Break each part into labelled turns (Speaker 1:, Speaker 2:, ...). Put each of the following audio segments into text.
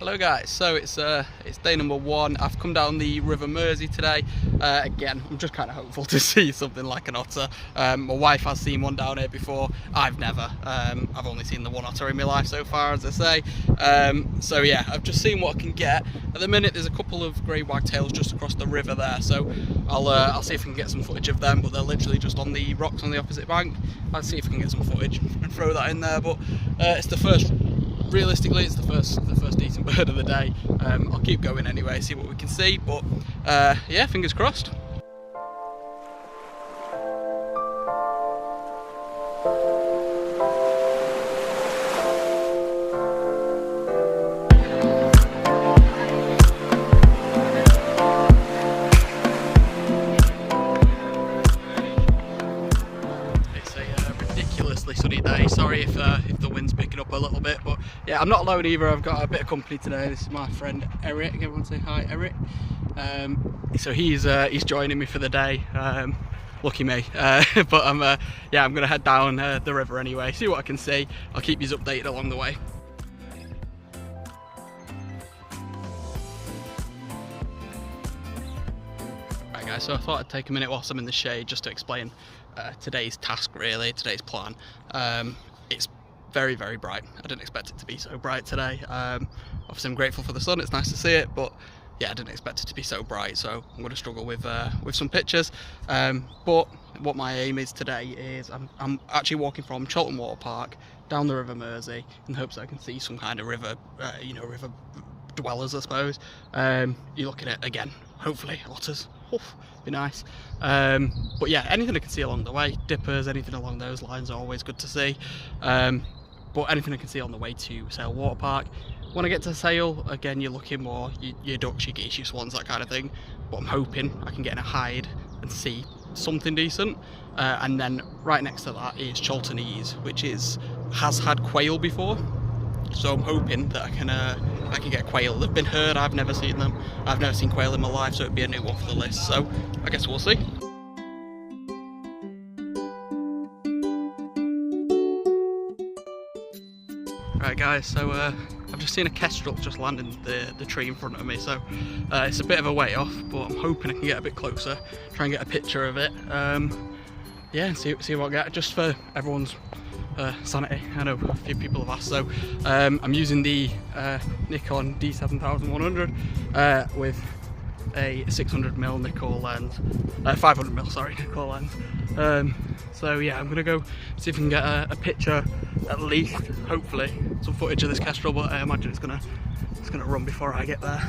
Speaker 1: Hello guys, so it's day number 1. I've come down the River Mersey today. Again, I'm just kind of hopeful to see something like an otter. My wife has seen one down here before. I've never. I've only seen the one otter in my life so far, as I say. So yeah, I've just seen what I can get. At the minute there's a couple of grey wagtails just across the river there, so I'll see if I can get some footage of them, but they're literally just on the rocks on the opposite bank. I'll see if I can get some footage and throw that in there, but realistically it's the first decent bird of the day. I'll keep going anyway, see what we can see, but yeah, fingers crossed. Ridiculously sunny day. Sorry if the wind's picking up a little bit, but yeah, I'm not alone either. I've got a bit of company today. This is my friend Eric. Everyone say hi, Eric. So he's joining me for the day. Lucky me. But I'm gonna head down the river anyway, see what I can see. I'll keep you updated along the way. Right guys, so I thought I'd take a minute whilst I'm in the shade just to explain today's task, really, today's plan. It's very, very bright. I didn't expect it to be so bright today. Obviously I'm grateful for the sun, it's nice to see it, but yeah, I didn't expect it to be so bright, so I'm going to struggle with some pictures. But what my aim is today is I'm actually walking from Chalton Water Park down the River Mersey in hopes that I can see some kind of river, river dwellers, I suppose. You're looking at, again, hopefully otters. Oof, be nice. But yeah, anything I can see along the way, dippers, anything along those lines are always good to see. But anything I can see on the way to Sale Water Park. When I get to Sale, again, you're looking more your ducks, your geese, your swans, that kind of thing. But I'm hoping I can get in a hide and see something decent. And then right next to that is Chaltonese, which has had quail before. So I'm hoping that I can get quail. They've been heard, I've never seen them. I've never seen quail in my life, so it'd be a new one for the list. So I guess we'll see. Right guys, so I've just seen a kestrel just land in the tree in front of me, so it's a bit of a way off, but I'm hoping I can get a bit closer, try and get a picture of it. Yeah, see what I get, just for everyone's sanity. I know a few people have asked, so I'm using the Nikon D7100 with a 600mm Nikkor lens, 500mm, sorry, Nikkor lens. So yeah, I'm gonna go see if I can get a picture, at least, hopefully, some footage of this kestrel, but I imagine it's gonna run before I get there.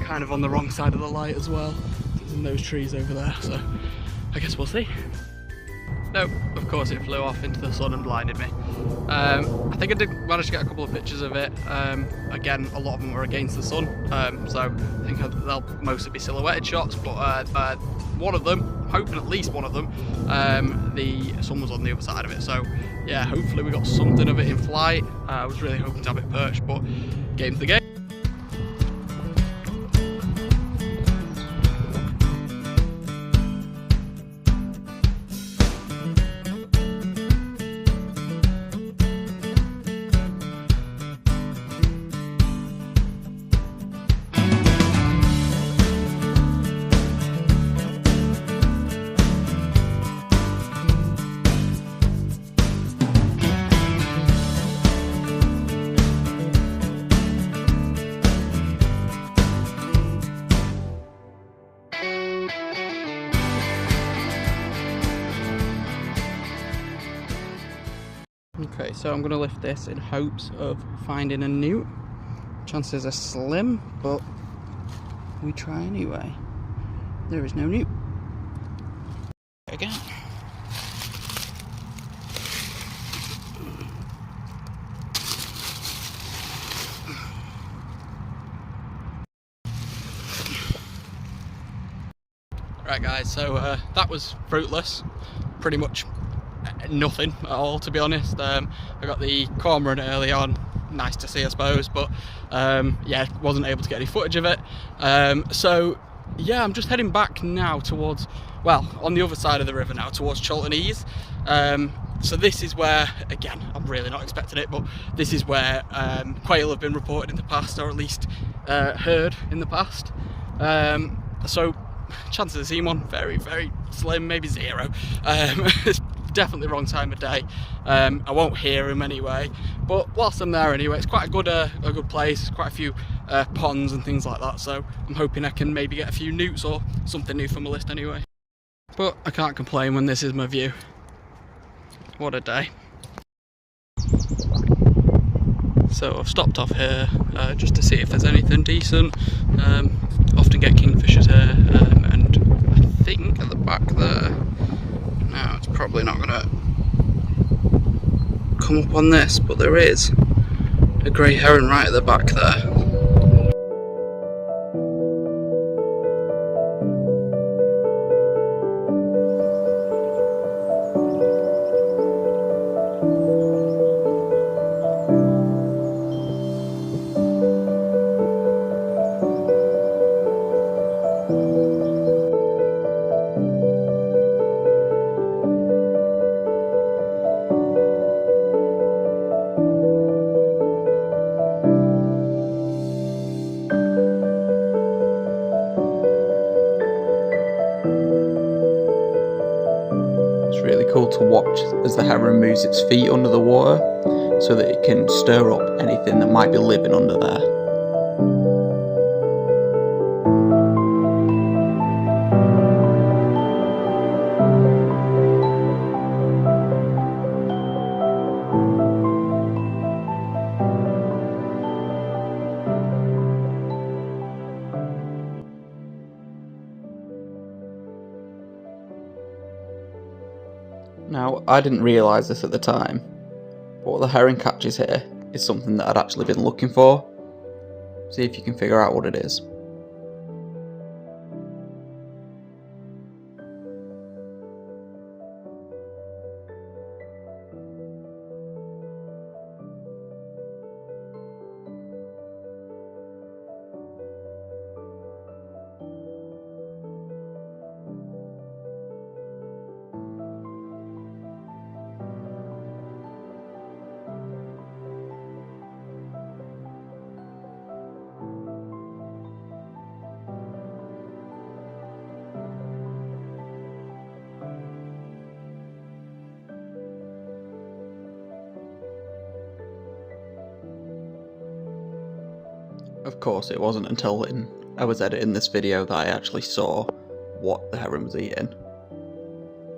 Speaker 1: Kind of on the wrong side of the light as well. It's in those trees over there, so I guess we'll see. No, of course it flew off into the sun and blinded me. I think I did manage to get a couple of pictures of it. Again, a lot of them were against the sun, so I think they'll mostly be silhouetted shots, but one of them, hoping at least one of them, the sun was on the other side of it, so yeah, hopefully we got something of it in flight. I was really hoping to have it perched, but game's the game. Okay, so I'm going to lift this in hopes of finding a newt. Chances are slim, but we try anyway. There is no newt. Again. Right guys, so that was fruitless. Pretty much nothing at all, to be honest. I got the cormorant early on, nice to see I suppose, but yeah, wasn't able to get any footage of it. So yeah, I'm just heading back now towards, well, on the other side of the river now, towards Chaltonese. So this is where, again, I'm really not expecting it, but this is where quail have been reported in the past, or at least heard in the past. So chances of seeing one, very, very slim, maybe zero. It's definitely the wrong time of day. I won't hear them anyway, but whilst I'm there anyway, it's quite a good place. There's quite a few ponds and things like that, so I'm hoping I can maybe get a few newts or something new from my list anyway. But I can't complain when this is my view. What a day. So I've stopped off here just to see if there's anything decent. Often get kingfishers here, and I think at the back there, no, it's probably not gonna come up on this, but there is a grey heron right at the back there.
Speaker 2: Really cool to watch as the heron moves its feet under the water so that it can stir up anything that might be living under there. Now, I didn't realise this at the time, but what the heron catches here is something that I'd actually been looking for. See if you can figure out what it is. Of course, it wasn't until I was editing this video that I actually saw what the heron was eating.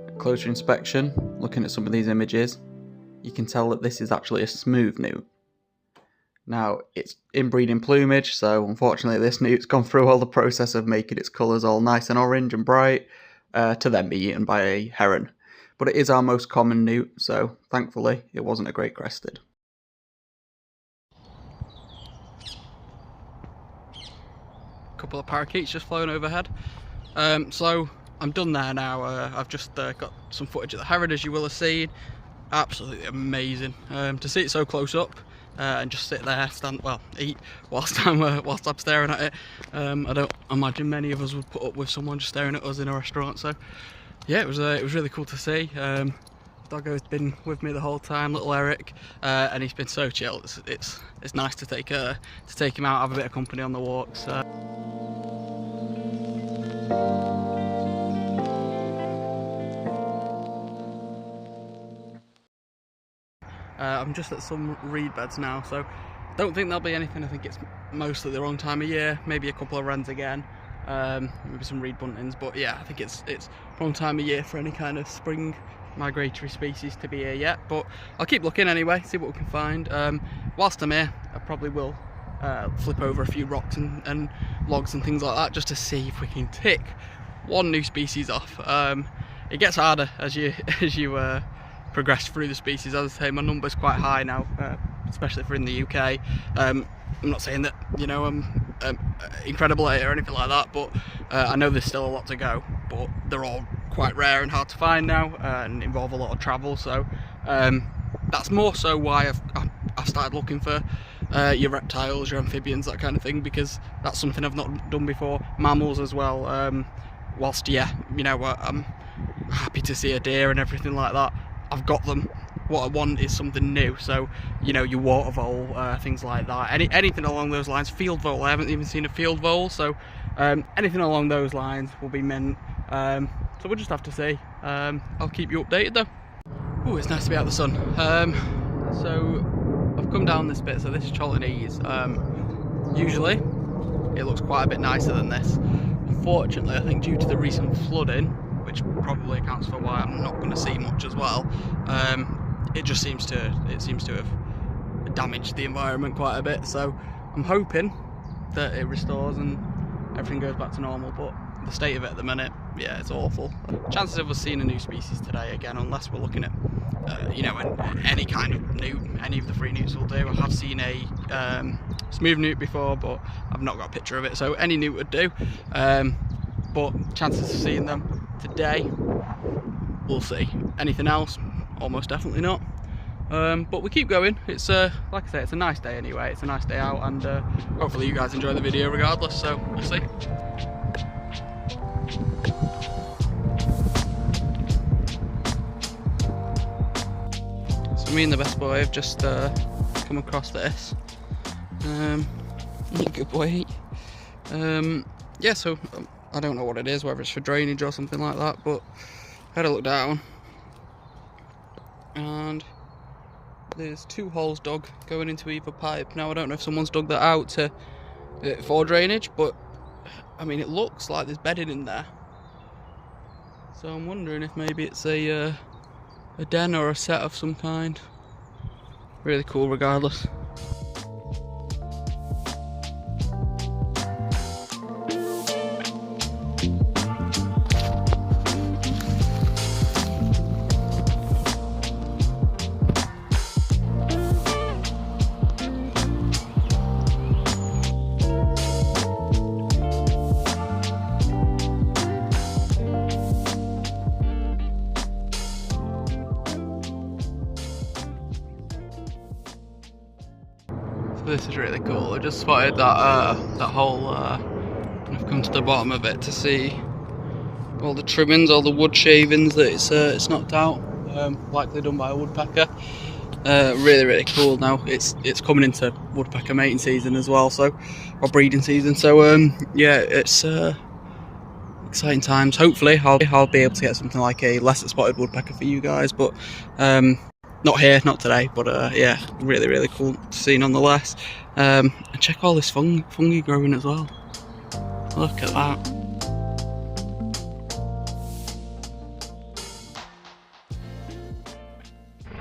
Speaker 2: At closer inspection, looking at some of these images, you can tell that this is actually a smooth newt. Now, it's inbreeding plumage, so unfortunately this newt's gone through all the process of making its colours all nice and orange and bright to then be eaten by a heron. But it is our most common newt, so thankfully it wasn't a great crested.
Speaker 1: Couple of parakeets just flown overhead. So I'm done there now. I've just got some footage of the heron, as you will have seen. Absolutely amazing to see it so close up and just sit there, eat whilst I'm staring at it. I don't imagine many of us would put up with someone just staring at us in a restaurant. So yeah, it was really cool to see. Doggo's been with me the whole time, little Eric, and he's been so chill. It's nice to take him out, have a bit of company on the walks. I'm just at some reed beds now, so don't think there'll be anything. I think it's mostly the wrong time of year, maybe a couple of wrens again, maybe some reed buntings, but yeah, I think it's wrong time of year for any kind of spring migratory species to be here yet, but I'll keep looking anyway, see what we can find. Whilst I'm here, I probably will flip over a few rocks and logs and things like that, just to see if we can tick one new species off. It gets harder as you progress through the species. As I say, my number's quite high now, especially if we're in the UK. I'm not saying that, you know, I'm incredible at it or anything like that, but I know there's still a lot to go, but they're all quite rare and hard to find now, and involve a lot of travel. So that's more so why I've started looking for your reptiles, your amphibians, that kind of thing, because that's something I've not done before. Mammals as well. Whilst, yeah, you know, I'm happy to see a deer and everything like that, I've got them. What I want is something new, so you know, your water vole, things like that, anything along those lines. Field vole, I haven't even seen a field vole, so anything along those lines will be mint. So we'll just have to see. I'll keep you updated though. Oh, it's nice to be out in the sun. So I've come down this bit, so this is Cholton Ease. Usually it looks quite a bit nicer than this. Unfortunately, I think due to the recent flooding, which probably accounts for why I'm not going to see much as well, it seems to have damaged the environment quite a bit. So I'm hoping that it restores and everything goes back to normal, but the state of it at the minute, yeah, it's awful. Chances of us seeing a new species today again, unless we're looking at you know, any kind of newt, any of the free newts will do. I have seen a smooth newt before, but I've not got a picture of it, so any newt would do. But chances of seeing them today, we'll see. Anything else? Almost definitely not. But we keep going. It's like I say, it's a nice day anyway. It's a nice day out, and hopefully you guys enjoy the video regardless, so we'll see. So me and the best boy have just come across this. Good boy. Yeah, so I don't know what it is, whether it's for drainage or something like that, but I had a look down and there's 2 holes dug going into either pipe. Now I don't know if someone's dug that out for drainage, but I mean, it looks like there's bedding in there, so I'm wondering if maybe it's a den or a set of some kind. Really cool regardless. This is really cool. I just spotted that hole. I've come to the bottom of it to see all the trimmings, all the wood shavings that it's knocked out. Likely done by a woodpecker. Really cool. Now it's coming into woodpecker mating season as well, so, or breeding season. So yeah, it's exciting times. Hopefully I'll be able to get something like a lesser spotted woodpecker for you guys, but not here, not today, but yeah, really cool to see nonetheless. And check all this fungi growing as well. Look at that.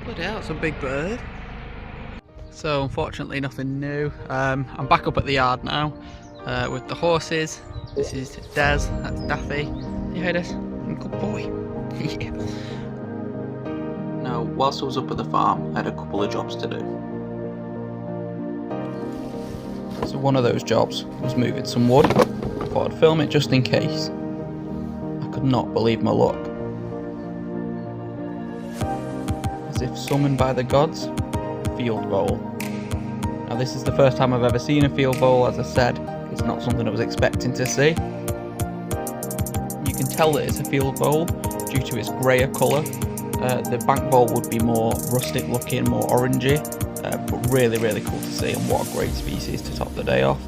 Speaker 1: Bloody hell, it's a big bird. So unfortunately nothing new. I'm back up at the yard now with the horses. This is Des, that's Daffy. You heard us? Good boy. Yeah.
Speaker 2: Now, whilst I was up at the farm, I had a couple of jobs to do. So one of those jobs was moving some wood. I thought I'd film it just in case. I could not believe my luck. As if summoned by the gods, a field vole. Now this is the first time I've ever seen a field vole. As I said, it's not something I was expecting to see. You can tell that it's a field vole due to its greyer colour. The bank vole would be more rustic looking, more orangey, but really cool to see, and what a great species to top the day off.